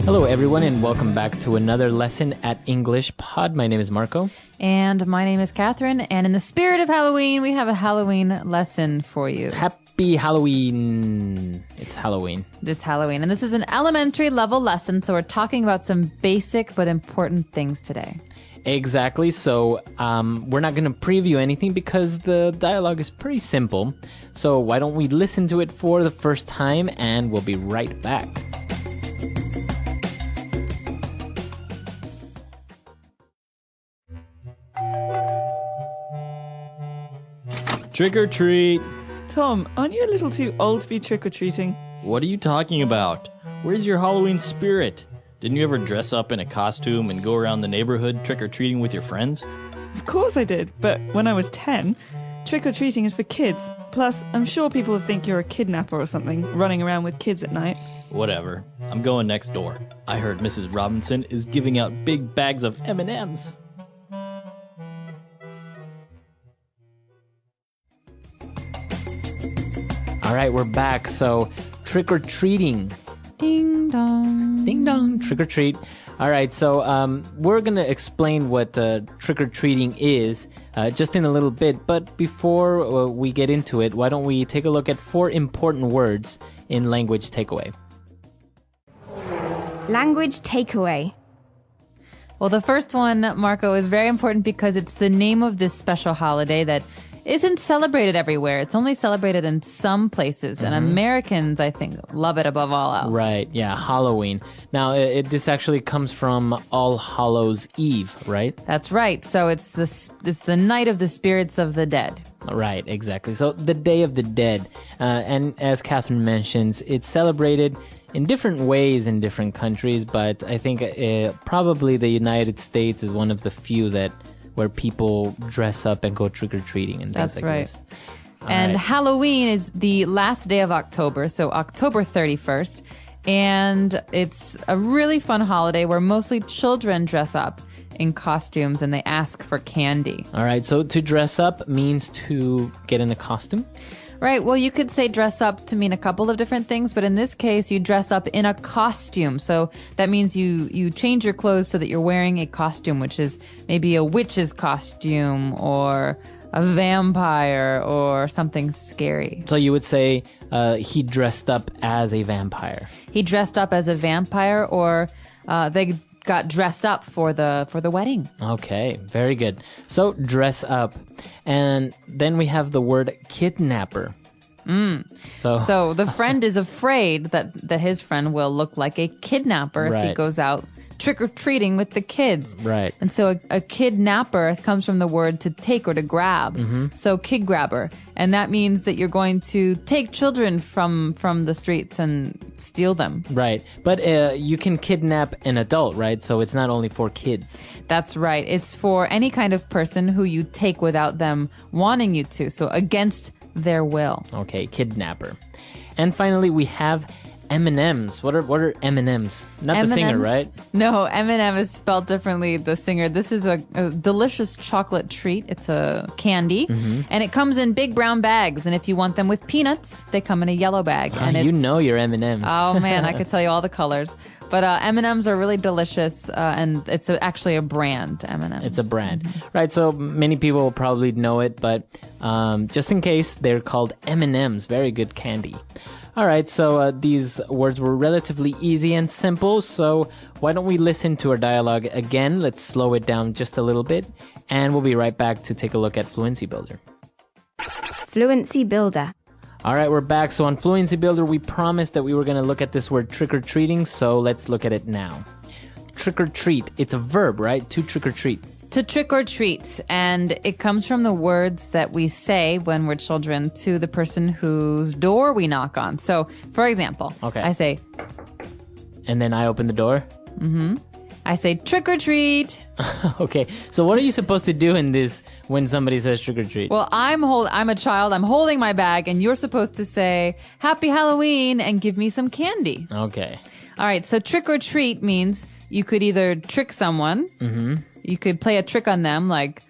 Hello, everyone, and welcome back to another lesson at EnglishPod. My name is Marco. And my name is Catherine. And in the spirit of Halloween, we have a Halloween lesson for you. Happy Halloween. It's Halloween. It's Halloween. And this is an elementary level lesson, so we're talking about some basic but important things today. Exactly. So we're not going to preview anything because the dialogue is pretty simple. So why don't we listen to it for the first time, and we'll be right back. Trick or treat. Tom, aren't you a little too old to be trick-or-treating? What are you talking about? Where's your Halloween spirit? Didn't you ever dress up in a costume and go around the neighborhood trick-or-treating with your friends? Of course I did, but when I was 10, trick-or-treating is for kids. Plus, I'm sure people think you're a kidnapper or something, running around with kids at night. Whatever. I'm going next door. I heard Mrs. Robinson is giving out big bags of M&Ms. All right, we're back. So trick-or-treating. Ding dong. Ding dong. Trick-or-treat. All right, so we're going to explain what trick-or-treating is just in a little bit. But before we get into it, why don't we take a look at 4 important words in language takeaway. Language takeaway. Well, the first one, Marco, is very important because it's the name of this special holiday that isn't celebrated everywhere. It's only celebrated in some places, and Americans, I think, love it above all else. Right, yeah, Halloween. Now, this actually comes from All Hallows Eve, right? That's right. So it's the night of the spirits of the dead. Right, exactly. So the Day of the Dead. And as Catherine mentions, it's celebrated in different ways in different countries, but I think probably the United States is one of the few where people dress up and go trick-or-treating and things That's like right. this. And right. Halloween is the last day of October, so October 31st. And it's a really fun holiday where mostly children dress up in costumes and they ask for candy. All right, so to dress up means to get in a costume? Right. Well, you could say dress up to mean a couple of different things, but in this case, you dress up in a costume. So that means you change your clothes so that you're wearing a costume, which is maybe a witch's costume or a vampire or something scary. So you would say he dressed up as a vampire. He dressed up as a vampire, or they got dressed up for the wedding. Okay, very good. So dress up. And then we have the word kidnapper. So the friend is afraid that his friend will look like a kidnapper if he Right. goes out trick-or-treating with the kids. Right. And so a kidnapper comes from the word to take or to grab. So kid grabber. And that means that you're going to take children from the streets and steal them. Right. But you can kidnap an adult, right? So it's not only for kids. That's right. It's for any kind of person who you take without them wanting you to. So against their will. Okay, kidnapper. And finally, we have M&Ms. What are M&Ms? Not the singer, right? No, M&M is spelled differently, the singer. This is a delicious chocolate treat. It's a candy, and it comes in big brown bags. And if you want them with peanuts, they come in a yellow bag. And You know your M&Ms. Oh, man, I could tell you all the colors. But M&Ms are really delicious, and it's actually a brand, M&Ms. It's a brand. Right, so many people will probably know it, but just in case, they're called M&Ms. Very good candy. All right, so these words were relatively easy and simple, so why don't we listen to our dialogue again? Let's slow it down just a little bit, and we'll be right back to take a look at Fluency Builder. Fluency builder. All right, we're back. So on Fluency Builder, we promised that we were going to look at this word trick-or-treating, so let's look at it now. Trick-or-treat, it's a verb, right? To trick-or-treat. To trick or treat, and it comes from the words that we say when we're children to the person whose door we knock on. So, for example, Okay. I say, And then I open the door? I say trick or treat. Okay, so what are you supposed to do in this when somebody says trick-or-treat? Well, I'm a child, I'm holding my bag, and you're supposed to say, Happy Halloween, and give me some candy. Okay. All right, so trick or treat means you could either trick someone, you could play a trick on them, like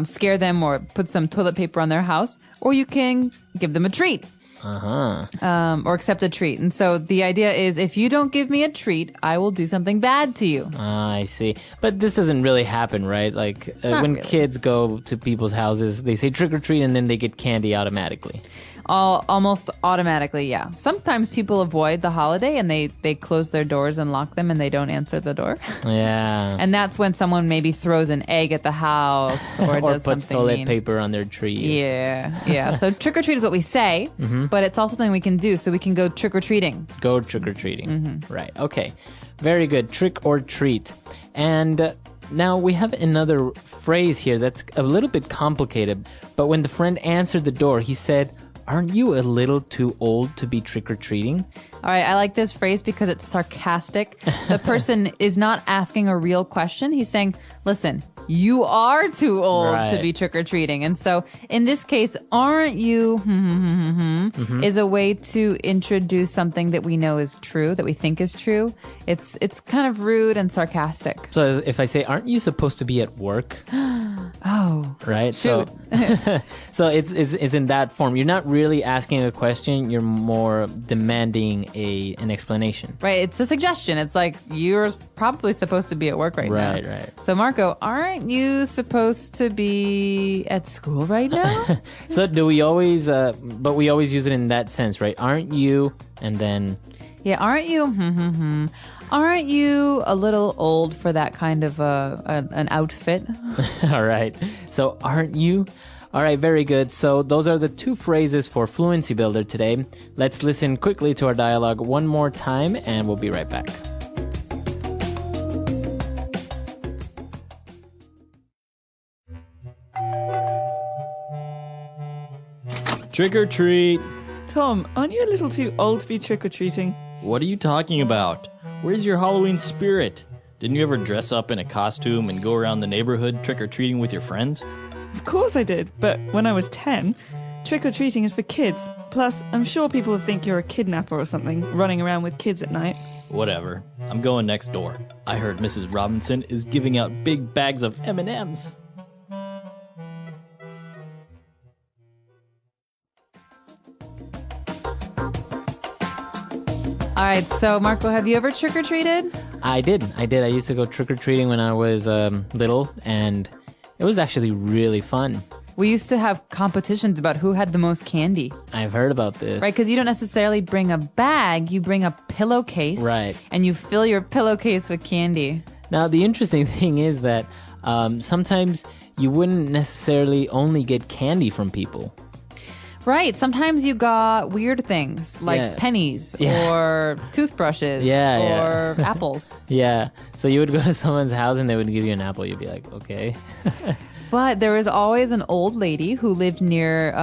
scare them or put some toilet paper on their house, or you can give them a treat. or accept a treat. And so the idea is if you don't give me a treat, I will do something bad to you. I see. But this doesn't really happen, right? Like when really. kids go to people's houses, they say trick or treat and then they get candy automatically. Almost automatically, yeah. Sometimes people avoid the holiday and they close their doors and lock them and they don't answer the door. Yeah. And that's when someone maybe throws an egg at the house or does puts something toilet mean. paper on their tree. Yeah. So trick or treat is what we say, but it's also something we can do. So we can go trick or treating. Go trick or treating. Right. Okay. Very good. Trick or treat. And now we have another phrase here that's a little bit complicated. But when the friend answered the door, he said, "Aren't you a little too old to be trick-or-treating?" All right, I like this phrase because it's sarcastic. The person is not asking a real question. He's saying, listen, you are too old to be trick-or-treating. And so in this case, aren't you is a way to introduce something that we know is true, that we think is true. It's kind of rude and sarcastic. So if I say, "Aren't you supposed to be at work?" Oh. Right? Shoot. So it's in that form. You're not really asking a question. You're more demanding an explanation. Right. It's a suggestion. It's like, you're probably supposed to be at work right now. Right. So Marco, aren't you supposed to be at school right now? So do we always, but we always use it in that sense, right? Aren't you? And then... Yeah, aren't you? Aren't you a little old for that kind of an outfit? All right. So aren't you? All right, very good. So those are the two phrases for Fluency Builder today. Let's listen quickly to our dialogue one more time and we'll be right back. Trick or treat. Tom, aren't you a little too old to be trick-or-treating? What are you talking about? Where's your Halloween spirit? Didn't you ever dress up in a costume and go around the neighborhood trick-or-treating with your friends? Of course I did, but when I was 10, trick-or-treating is for kids. Plus, I'm sure people will think you're a kidnapper or something, running around with kids at night. Whatever. I'm going next door. I heard Mrs. Robinson is giving out big bags of M&Ms. All right, so Marco, have you ever trick-or-treated? I did. I used to go trick-or-treating when I was little, and it was actually really fun. We used to have competitions about who had the most candy. I've heard about this. Right, because you don't necessarily bring a bag, you bring a pillowcase. Right. And you fill your pillowcase with candy. Now, the interesting thing is that sometimes you wouldn't necessarily only get candy from people. Right, sometimes you got weird things like pennies or toothbrushes or apples. Yeah, so you would go to someone's house and they would give you an apple. You'd be like, okay. But there was always an old lady who lived near,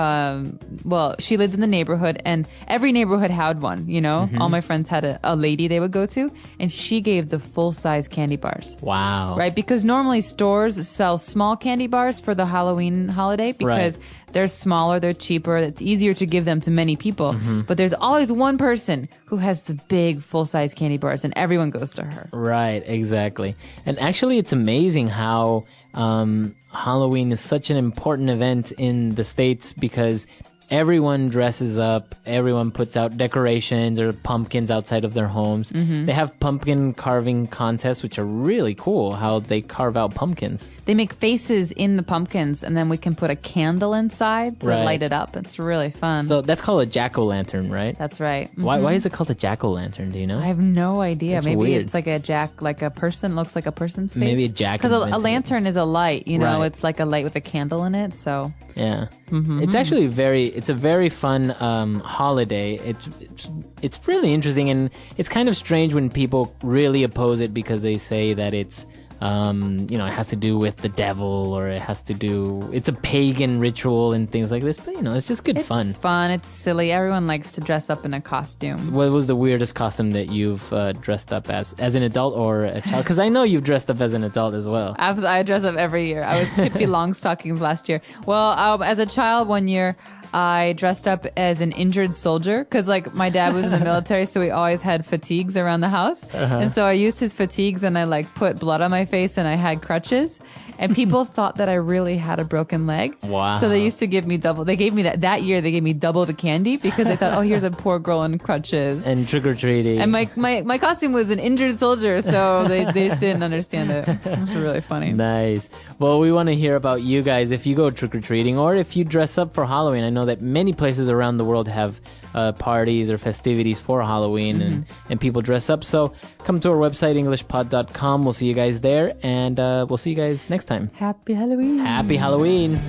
she lived in the neighborhood, and every neighborhood had one, you know? All my friends had a lady they would go to, and she gave the full-size candy bars. Wow. Right? Because normally stores sell small candy bars for the Halloween holiday because they're smaller, they're cheaper, it's easier to give them to many people. But there's always one person who has the big full-size candy bars, and everyone goes to her. Right, exactly. And actually, it's amazing how Halloween is such an important event in the States because everyone dresses up, everyone puts out decorations or pumpkins outside of their homes. They have pumpkin carving contests, which are really cool, how they carve out pumpkins. They make faces in the pumpkins, and then we can put a candle inside to light it up. It's really fun. So that's called a jack-o'-lantern, right? That's right. Why is it called a jack-o'-lantern, do you know? I have no idea. It's Maybe weird. it's like a person, looks like a person's face. Maybe a jack. Because a lantern is a light, you know, Right. it's like a light with a candle in it, so. Yeah. It's actually it's a very fun holiday. It's really interesting, and it's kind of strange when people really oppose it because they say that it's it has to do with the devil, or it's a pagan ritual and things like this. But it's just good fun. It's fun. It's silly. Everyone likes to dress up in a costume. What was the weirdest costume that you've dressed up as an adult or a child? Because I know you've dressed up as an adult as well. I dress up every year. I was Pippi Longstockings last year. Well, as a child one year, I dressed up as an injured soldier because, like, my dad was in the military, so we always had fatigues around the house. And so I used his fatigues and I, like, put blood on my my face and I had crutches. And people thought that I really had a broken leg. Wow. So they used to give me double. They gave me that year. They gave me double the candy because they thought, oh, here's a poor girl on crutches. And trick-or-treating. And my costume was an injured soldier, so they just didn't understand it. It's really funny. Nice. Well, we want to hear about you guys if you go trick-or-treating or if you dress up for Halloween. I know that many places around the world have parties or festivities for Halloween and people dress up. So come to our website, EnglishPod.com. We'll see you guys there, and we'll see you guys next time. Happy Halloween. Happy Halloween.